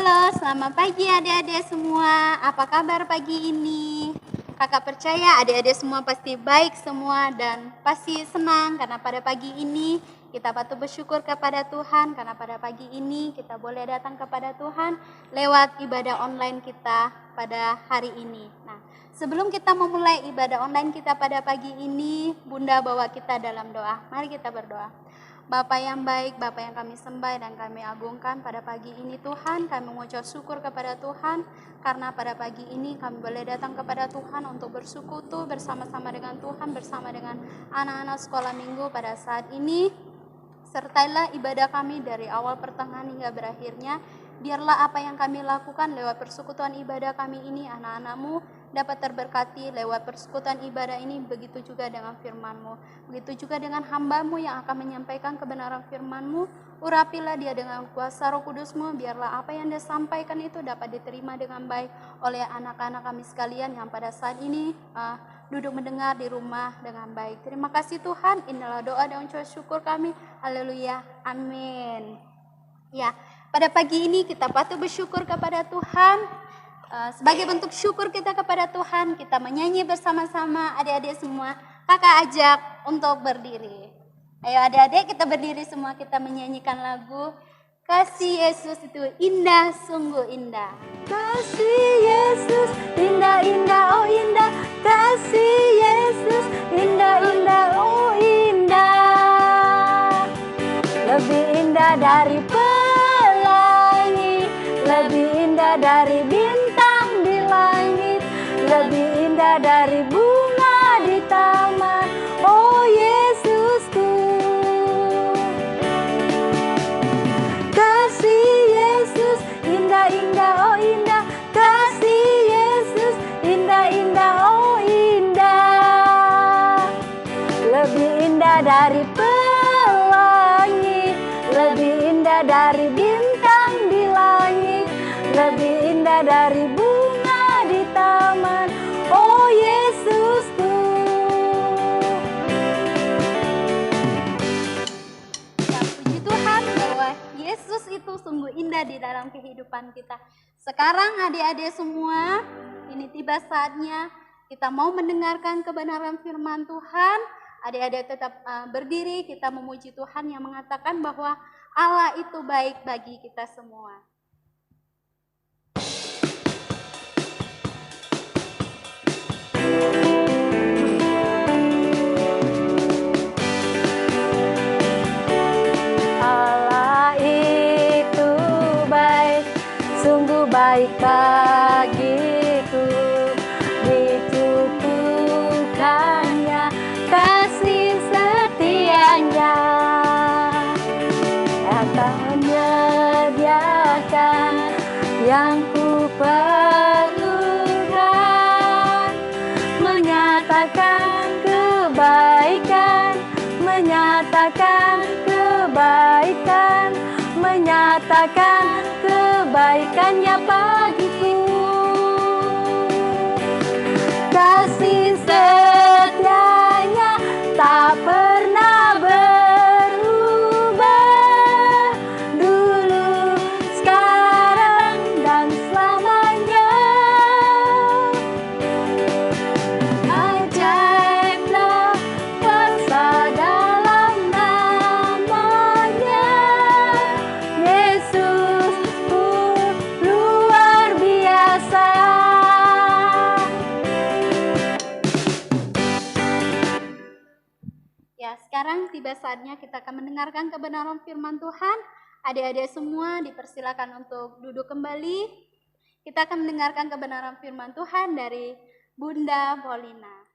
Halo, selamat pagi adik-adik semua. Apa kabar pagi ini? Kakak percaya adik-adik semua pasti baik semua dan pasti senang karena pada pagi ini kita patut bersyukur kepada Tuhan karena pada pagi ini kita boleh datang kepada Tuhan lewat ibadah online kita pada hari ini. Nah, sebelum kita memulai ibadah online kita pada pagi ini, Bunda bawa kita dalam doa. Mari kita berdoa. Bapa yang baik, Bapa yang kami sembah dan kami agungkan pada pagi ini Tuhan, kami mengucap syukur kepada Tuhan karena pada pagi ini kami boleh datang kepada Tuhan untuk bersekutu bersama-sama dengan Tuhan, bersama dengan anak-anak sekolah minggu pada saat ini. Sertailah ibadah kami dari awal pertengahan hingga berakhirnya. Biarlah apa yang kami lakukan lewat persekutuan ibadah kami ini, anak-anak-Mu dapat terberkati lewat persekutuan ibadah ini. Begitu juga dengan firman-Mu. Begitu juga dengan hamba-Mu yang akan menyampaikan kebenaran firman-Mu. Urapilah dia dengan kuasa Roh Kudus-Mu. Biarlah apa yang dia sampaikan itu dapat diterima dengan baik oleh anak-anak kami sekalian yang pada saat ini duduk mendengar di rumah dengan baik. Terima kasih Tuhan. Inilah doa dan ucapan syukur kami. Haleluya. Amin. Ya, pada pagi ini kita patut bersyukur kepada Tuhan. Sebagai bentuk syukur kita kepada Tuhan, kita menyanyi bersama-sama adik-adik semua. Kakak ajak untuk berdiri. Ayo adik-adik kita berdiri semua, kita menyanyikan lagu Kasih Yesus itu indah, sungguh indah. Kasih Yesus indah-indah, oh indah. Kasih Yesus indah-indah, oh indah. Lebih indah dari pelangi, lebih indah dari bintang di langit, lebih indah dari bunga di taman, oh Yesusku. Kasih Yesus indah-indah, oh indah. Kasih Yesus indah-indah, oh indah. Lebih indah dari pelangi, lebih indah dari bintang di langit, lebih indah dari bunga di taman, oh Yesusku. Ya, puji Tuhan bahwa Yesus itu sungguh indah di dalam kehidupan kita. Sekarang adik-adik semua, ini tiba saatnya kita mau mendengarkan kebenaran firman Tuhan. Adik-adik tetap berdiri, kita memuji Tuhan yang mengatakan bahwa Allah itu baik bagi kita semua. Allah itu baik, sungguh baik bagiku. Dicukupkannya kasih setianya, akan menyediakan yang ku perlukan, menyatakan kebaikan, menyatakan kebaikan, menyatakan kebaikannya bagiku. Kasih setianya tak pernah berubah, dulu, sekarang, dan selamanya. Ajaiblah kuasa dalam namanya, Yesus luar biasa. Ya, sekarang tiba saatnya kita akan mendengarkan kebenaran firman Tuhan. Adik-adik semua dipersilakan untuk duduk kembali. Kita akan mendengarkan kebenaran firman Tuhan dari Bunda Paulina.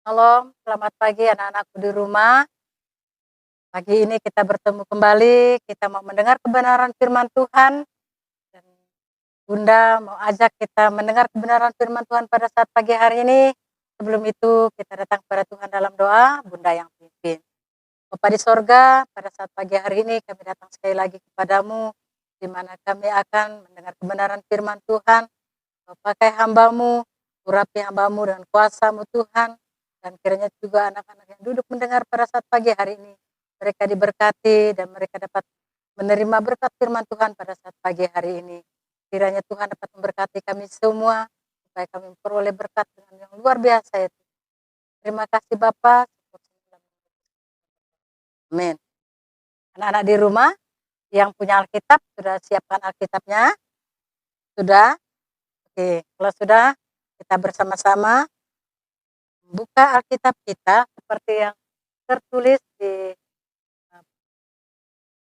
Halo, selamat pagi anak-anakku di rumah. Pagi ini kita bertemu kembali, kita mau mendengar kebenaran firman Tuhan. Dan Bunda mau ajak kita mendengar kebenaran firman Tuhan pada saat pagi hari ini. Sebelum itu kita datang kepada Tuhan dalam doa, Bunda yang pimpin. Bapa di sorga, pada saat pagi hari ini kami datang sekali lagi kepadamu, di mana kami akan mendengar kebenaran firman Tuhan. Kau pakai hamba-Mu, urapi hamba-Mu dengan kuasa-Mu Tuhan, dan kiranya juga anak-anak yang duduk mendengar pada saat pagi hari ini, mereka diberkati dan mereka dapat menerima berkat firman Tuhan pada saat pagi hari ini. Kiranya Tuhan dapat memberkati kami semua, supaya kami memperoleh berkat dengan yang luar biasa itu. Terima kasih Bapak. Amin. Anak-anak di rumah yang punya Alkitab, sudah siapkan Alkitabnya? Sudah? Oke, kalau sudah, kita bersama-sama buka Alkitab kita seperti yang tertulis di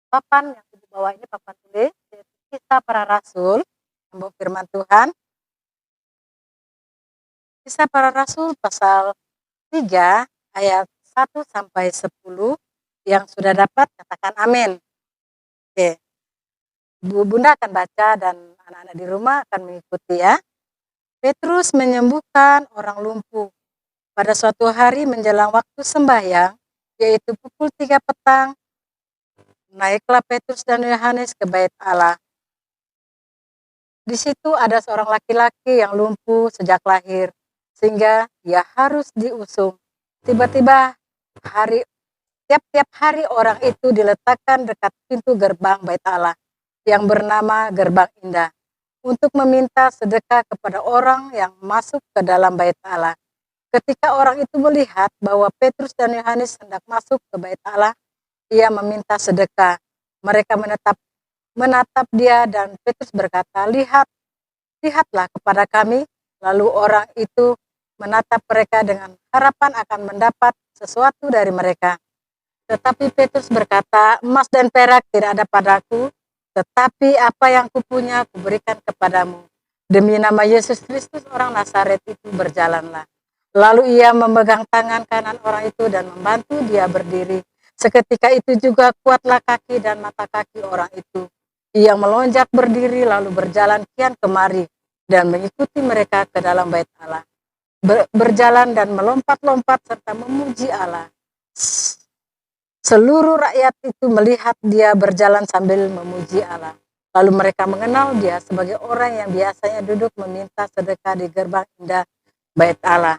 papan yang di bawah ini, papan tulis, yaitu Kisah Para Rasul, membawa firman Tuhan. Kisah Para Rasul pasal 3 ayat 1 sampai 10, yang sudah dapat katakan amin. Oke. Bunda akan baca dan anak-anak di rumah akan mengikuti ya. Petrus menyembuhkan orang lumpuh. Pada suatu hari menjelang waktu sembahyang, yaitu pukul 3 petang, naiklah Petrus dan Yohanes ke bait Allah. Di situ ada seorang laki-laki yang lumpuh sejak lahir, sehingga dia harus diusung. Tiba-tiba tiap-tiap hari orang itu diletakkan dekat pintu gerbang bait Allah yang bernama Gerbang Indah untuk meminta sedekah kepada orang yang masuk ke dalam bait Allah. Ketika orang itu melihat bahwa Petrus dan Yohanes hendak masuk ke bait Allah, ia meminta sedekah. Mereka menatap dia dan Petrus berkata, lihatlah kepada kami. Lalu orang itu menatap mereka dengan harapan akan mendapat sesuatu dari mereka. Tetapi Petrus berkata, emas dan perak tidak ada padaku, tetapi apa yang kupunya kuberikan kepadamu. Demi nama Yesus Kristus orang Nazaret itu berjalanlah. Lalu ia memegang tangan kanan orang itu dan membantu dia berdiri. Seketika itu juga kuatlah kaki dan mata kaki orang itu. Ia melonjak berdiri lalu berjalan kian kemari dan mengikuti mereka ke dalam bait Allah. Berjalan dan melompat-lompat serta memuji Allah. Seluruh rakyat itu melihat dia berjalan sambil memuji Allah. Lalu mereka mengenal dia sebagai orang yang biasanya duduk meminta sedekah di gerbang indah bait Allah.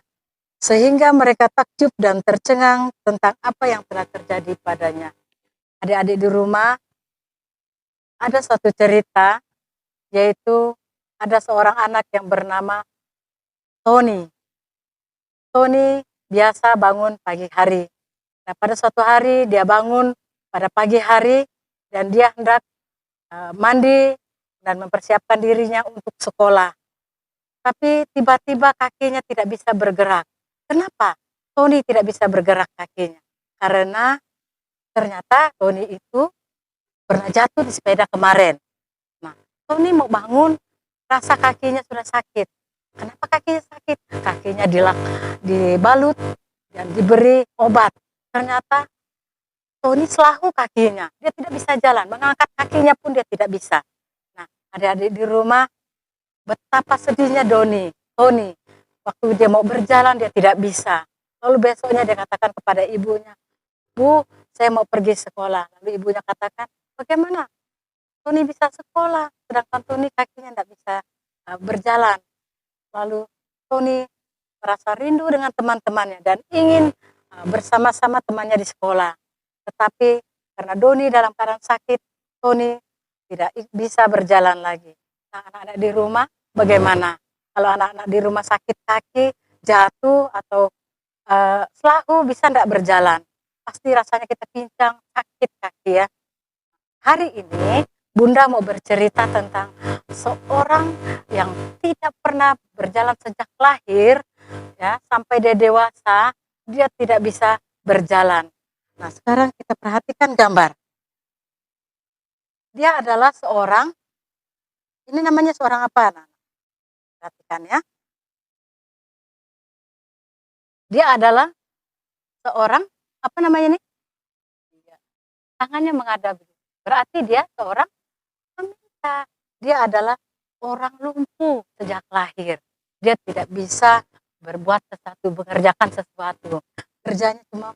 Sehingga mereka takjub dan tercengang tentang apa yang telah terjadi padanya. Adik-adik di rumah, ada suatu cerita, yaitu ada seorang anak yang bernama Tony. Tony biasa bangun pagi hari. Nah, pada suatu hari dia bangun pada pagi hari dan dia hendak mandi dan mempersiapkan dirinya untuk sekolah. Tapi tiba-tiba kakinya tidak bisa bergerak. Kenapa Tony tidak bisa bergerak kakinya? Karena ternyata Tony itu pernah jatuh di sepeda kemarin. Nah, Tony mau bangun, rasa kakinya sudah sakit. Kenapa kakinya sakit? Kakinya dibalut dan diberi obat. Ternyata Tony selahu kakinya, dia tidak bisa jalan, mengangkat kakinya pun dia tidak bisa. Nah, adik-adik di rumah, betapa sedihnya Tony. Waktu dia mau berjalan dia tidak bisa. Lalu besoknya dia katakan kepada ibunya, Bu, saya mau pergi sekolah. Lalu ibunya katakan, bagaimana Tony bisa sekolah, sedangkan Tony kakinya tidak bisa berjalan. Lalu Tony merasa rindu dengan teman-temannya dan ingin bersama-sama temannya di sekolah. Tetapi karena Doni dalam keadaan sakit, Tony tidak bisa berjalan lagi. Nah, anak-anak di rumah bagaimana? Kalau anak-anak di rumah sakit kaki, jatuh atau selahu bisa tidak berjalan, pasti rasanya kita pincang, sakit kaki ya. Hari ini Bunda mau bercerita tentang seorang yang tidak pernah berjalan sejak lahir ya sampai dia dewasa, dia tidak bisa berjalan. Nah, sekarang kita perhatikan gambar. Dia adalah seorang, ini namanya seorang apa? Nah, perhatikan ya. Dia adalah seorang, apa namanya nih? Tangannya menghadap. Berarti dia seorang peminta. Dia adalah orang lumpuh sejak lahir. Dia tidak bisa berbuat sesuatu, mengerjakan sesuatu. Kerjanya cuma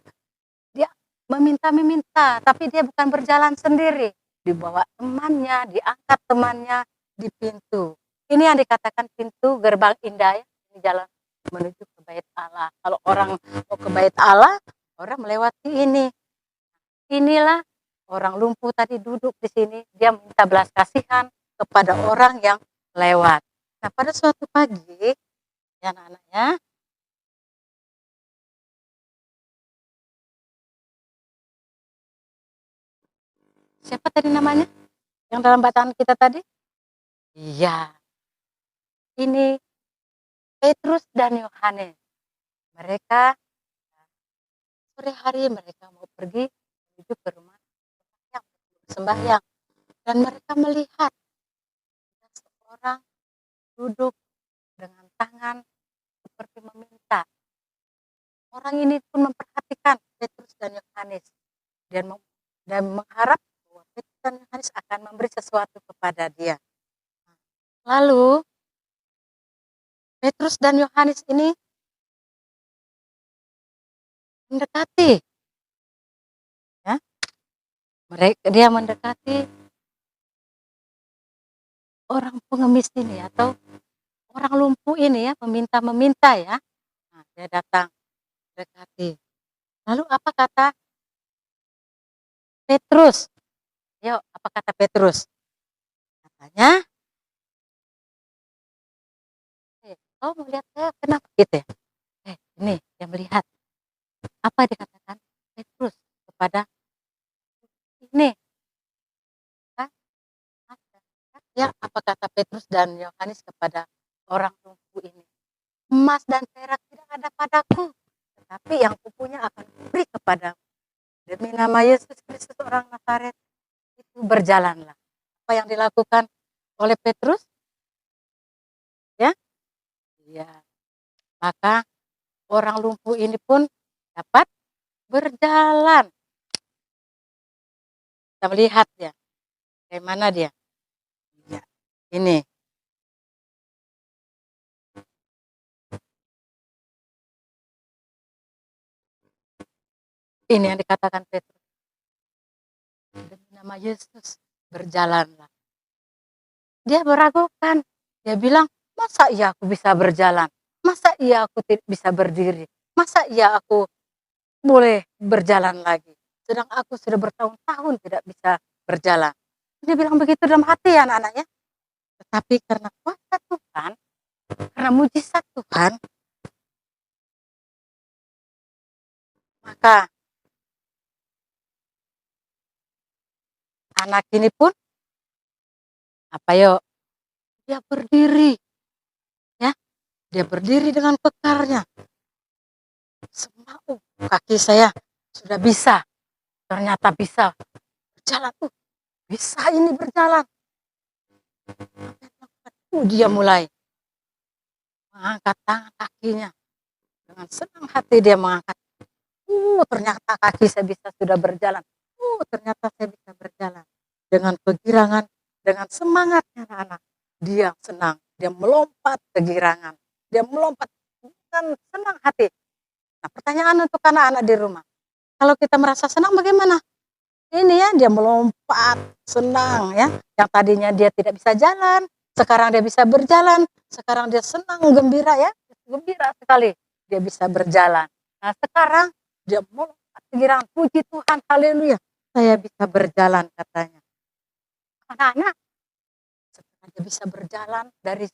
dia meminta-meminta, tapi dia bukan berjalan sendiri. Dibawa temannya, diangkat temannya di pintu. Ini yang dikatakan pintu gerbang indah ya. Ini jalan menuju ke bait Allah. Kalau orang mau ke bait Allah, orang melewati ini. Inilah orang lumpuh tadi duduk di sini, dia minta belas kasihan kepada orang yang lewat. Nah, pada suatu pagi, ya anak-anak ya, siapa tadi namanya? Yang dalam bacaan kita tadi? Iya, ini Petrus dan Yohanes. Mereka sore hari mereka mau pergi menuju ke rumah yang sembahyang, dan mereka melihat seorang duduk dengan tangan seperti meminta. Orang ini pun memperhatikan Petrus dan Yohanes dan mengharap bahwa Petrus dan Yohanes akan memberi sesuatu kepada dia. Lalu Petrus dan Yohanes ini mendekati, ya, dia mendekati orang pengemis ini atau orang lumpuh ini ya, meminta ya. Nah, dia datang dekati. Lalu apa kata Petrus? Yuk, apa kata Petrus? Katanya, kau melihat saya kenapa gitu ya? Ini dia melihat. Apa dikatakan Petrus kepada ini? Ya, apa kata Petrus dan Yohanes kepada orang lumpuh ini? Emas dan perak tidak ada padaku, tetapi yang kupunya akan kuberi kepadamu. Demi nama Yesus Kristus orang Nazaret, itu berjalanlah. Apa yang dilakukan oleh Petrus? Ya, iya. Maka orang lumpuh ini pun dapat berjalan. Kita melihat ya, bagaimana dia. Ya, ini. Ini yang dikatakan Petrus. Demi nama Yesus, berjalanlah. Dia meragukan. Dia bilang, masa iya aku bisa berjalan? Masa iya aku bisa berdiri? Masa iya aku boleh berjalan lagi? Sedang aku sudah bertahun-tahun tidak bisa berjalan. Dia bilang begitu dalam hati ya anak-anaknya. Tetapi karena kuasa Tuhan, karena mujizat Tuhan, maka anak ini pun apa yuk? Dia berdiri, ya, dia berdiri dengan kekarnya. Semua kaki saya sudah bisa, ternyata bisa berjalan. Bisa ini berjalan. Dia mulai mengangkat tangan kakinya dengan senang hati dia mengangkat. Ternyata kaki saya bisa sudah berjalan. Ternyata saya bisa berjalan dengan kegirangan, dengan semangatnya anak-anak. Dia senang, dia melompat kegirangan, dia melompat dengan senang hati. Nah, pertanyaan untuk anak-anak di rumah, kalau kita merasa senang bagaimana? Ini ya, dia melompat senang ya. Yang tadinya dia tidak bisa jalan, sekarang dia bisa berjalan. Sekarang dia senang, gembira ya, gembira sekali dia bisa berjalan. Nah, sekarang dia melompat kegirangan, puji Tuhan, haleluya, saya bisa berjalan katanya. Anak-anak, setelah dia bisa berjalan, dari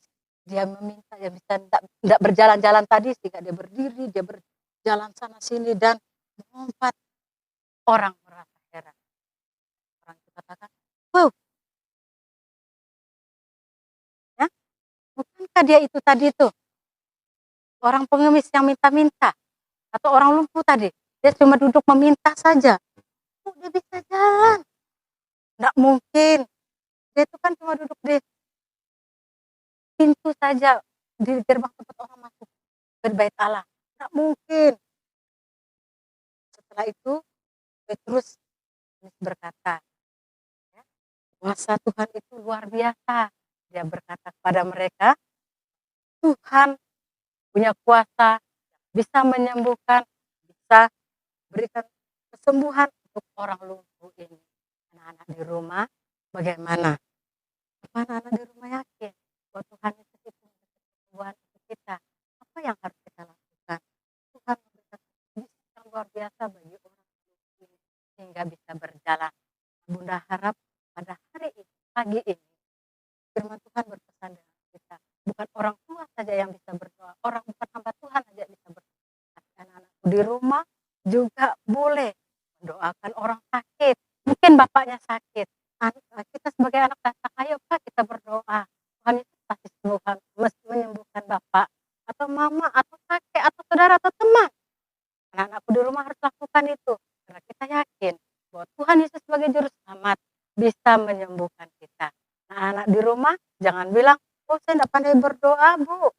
dia meminta, dia bisa tidak berjalan-jalan tadi, sehingga dia berdiri, dia berjalan sana sini dan melompat. Orang merasa heran. Orang itu katakan, wow, ya, bukankah dia itu tadi tuh orang pengemis yang minta-minta atau orang lumpuh tadi? Dia cuma duduk meminta saja. Dia bisa jalan. Nggak mungkin. Dia itu kan cuma duduk di pintu saja, di gerbang tempat orang masuk ke bait Allah. Nggak mungkin. Setelah itu Petrus berkata, ya, kuasa Tuhan itu luar biasa. Dia berkata kepada mereka, Tuhan punya kuasa, bisa menyembuhkan, bisa berikan kesembuhan untuk orang lumpuh ini. Anak-anak di rumah, bagaimana? Anak-anak di rumah yakin bahwa Tuhan itu kesembuhan untuk kita. Apa yang harus kita lakukan? Tuhan memberikan kesembuhan yang luar biasa bagi orang lumpuh ini sehingga bisa berjalan. pagi ini firman Tuhan berpesan dengan kita. Bukan orang tua saja yang bisa berdoa, orang bukan hamba Tuhan saja bisa berdoa. Tapi anak-anakku di rumah juga boleh mendoakan orang sakit. Mungkin bapaknya sakit. Kita sebagai anak datang, ayo Pak kita berdoa. Tuhan Yesus pasti menyembuhkan bapak atau mama atau kakek atau saudara atau teman. Anak-anakku di rumah harus lakukan itu. Karena kita yakin bahwa Tuhan Yesus sebagai juru selamat bisa menyembuhkan kita. Nah, anak di rumah jangan bilang, oh saya tidak pandai berdoa Bu.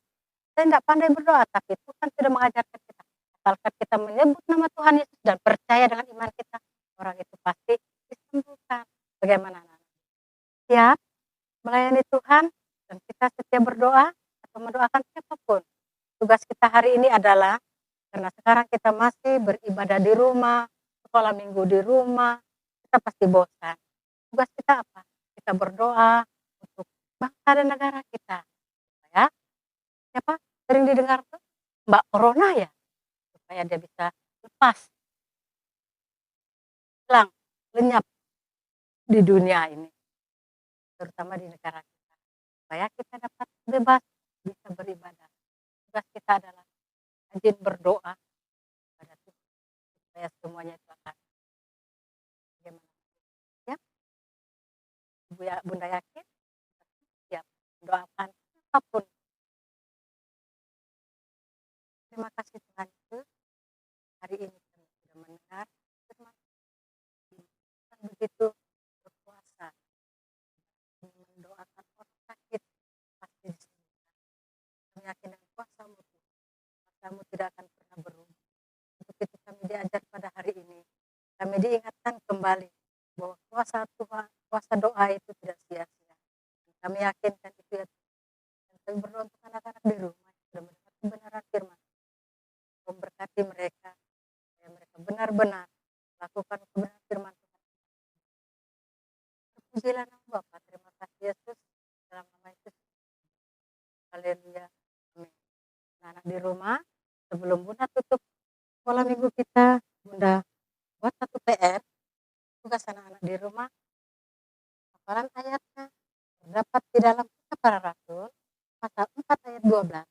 Saya tidak pandai berdoa. Tapi Tuhan sudah mengajarkan kita. Asalkan kita menyebut nama Tuhan Yesus dan percaya dengan iman kita, orang itu pasti disembuhkan. Bagaimana anak-anak? Siap melayani Tuhan dan kita setia berdoa atau mendoakan siapapun. Tugas kita hari ini adalah karena sekarang kita masih beribadah di rumah, sekolah minggu di rumah, kita pasti bosan. Tugas kita apa? Kita berdoa untuk bangsa dan negara kita. Ya, siapa sering didengar tuh? Mbak Corona ya, supaya dia bisa lepas, hilang, lenyap di dunia ini, terutama di negara kita. Supaya kita dapat bebas, bisa beribadah. Tugas kita adalah rajin berdoa pada Tuhan supaya semuanya itu akan bagaimana ya Bunda yakin siap mendoakan apapun. Terima kasih Tuhan Yesus, hari ini kami sudah mendengar firman Tuhan begitu berkuasa mendoakan orang sakit pasti disembuhkan. Kami yakin dengan kuasa-Mu kamu tidak akan pernah berubah. Untuk itu kami diajar pada hari ini. Kami diingatkan kembali bahwa kuasa Tuhan, kuasa doa itu tidak sia-sia. Kami yakinkan itu ya. Dan kami berdoa untuk anak-anak di rumah yang sudah mendengar kebenaran firman. Memberkati mereka, supaya mereka benar-benar melakukan kebenaran firman Tuhan. Terpujilah nama Bapa. Terima kasih Yesus. Dalam nama Yesus. Haleluya. Amin. Anak di rumah, sebelum Bunda tutup sekolah minggu kita, Bunda buat satu PR, tugas anak-anak di rumah, hafalan ayatnya, terdapat di dalam Kisah Para Rasul, pasal 4 ayat 12.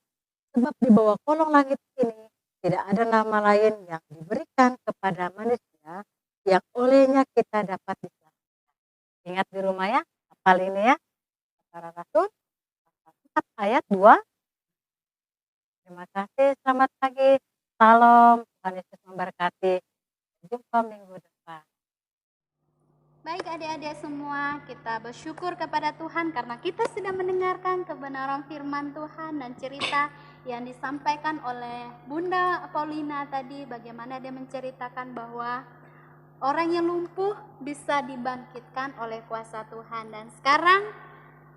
Sebab di bawah kolong langit ini, tidak ada nama lain yang diberikan kepada manusia, yang olehnya kita dapat diselamatkan. Ingat di rumah ya, hafal ini ya, Para Rasul, pasal 4 ayat 2. Terima kasih, selamat pagi, salam, Tuhan Yesus memberkati. Jumpa minggu depan. Baik adik-adik semua, kita bersyukur kepada Tuhan karena kita sudah mendengarkan kebenaran firman Tuhan dan cerita yang disampaikan oleh Bunda Paulina tadi, bagaimana dia menceritakan bahwa orang yang lumpuh bisa dibangkitkan oleh kuasa Tuhan. Dan sekarang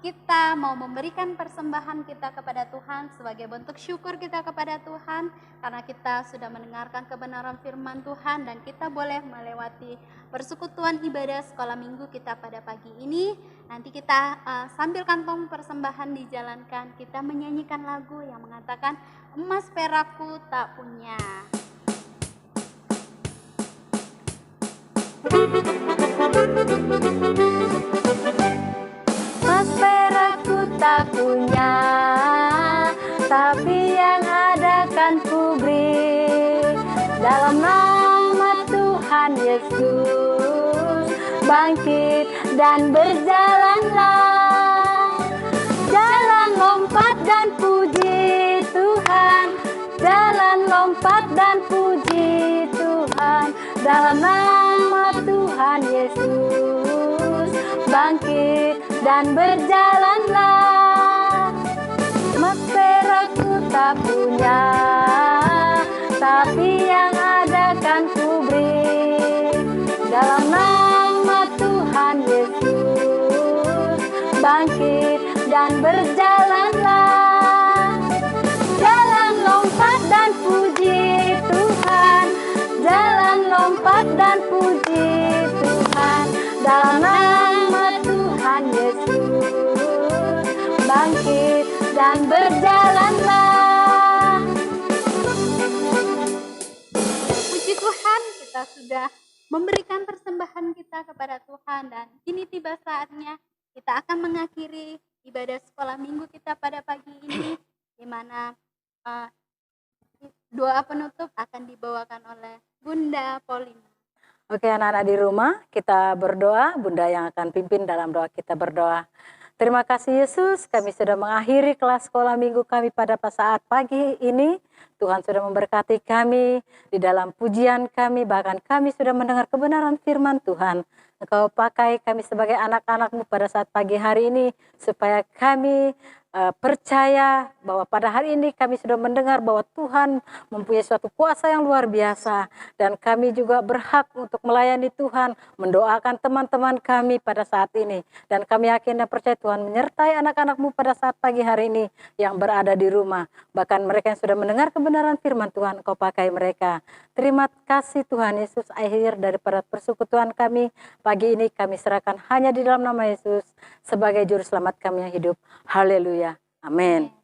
kita mau memberikan persembahan kita kepada Tuhan sebagai bentuk syukur kita kepada Tuhan karena kita sudah mendengarkan kebenaran firman Tuhan, dan kita boleh melewati persekutuan ibadah sekolah minggu kita pada pagi ini. Nanti kita sambil kantong persembahan dijalankan, kita menyanyikan lagu yang mengatakan emas perakku tak punya. Mas perakku tak punya, tapi yang ada kan ku beri. Dalam nama Tuhan Yesus, bangkit dan berjalanlah. Jalan lompat dan puji Tuhan, jalan lompat dan puji Tuhan. Dalam nama Tuhan Yesus, bangkit dan berjalanlah. Mas perakku tak punya, tapi yang ada kan ku beri. Dalam nama Tuhan Yesus, bangkit dan berjalanlah. Jalan lompat dan puji Tuhan, jalan lompat dan puji Tuhan. Dalam nama Tuhan Yesus, bangkit dan berjalanlah. Puji Tuhan, kita sudah memberikan persembahan kita kepada Tuhan, dan kini tiba saatnya kita akan mengakhiri ibadah sekolah minggu kita pada pagi ini, di mana doa penutup akan dibawakan oleh Bunda Paulina. Oke, anak-anak di rumah, kita berdoa. Bunda yang akan pimpin dalam doa kita berdoa. Terima kasih Yesus, kami sudah mengakhiri kelas sekolah minggu kami pada saat pagi ini. Tuhan sudah memberkati kami di dalam pujian kami, bahkan kami sudah mendengar kebenaran firman Tuhan. Engkau pakai kami sebagai anak-anak-Mu pada saat pagi hari ini, supaya kami percaya bahwa pada hari ini kami sudah mendengar bahwa Tuhan mempunyai suatu kuasa yang luar biasa, dan kami juga berhak untuk melayani Tuhan, mendoakan teman-teman kami pada saat ini, dan kami yakin dan percaya Tuhan menyertai anak-anak-Mu pada saat pagi hari ini yang berada di rumah, bahkan mereka yang sudah mendengar kebenaran firman Tuhan, Engkau pakai mereka. Terima kasih Tuhan Yesus, akhir daripada persekutuan kami pagi ini kami serahkan hanya di dalam nama Yesus sebagai juru selamat kami yang hidup. Haleluya. Amin.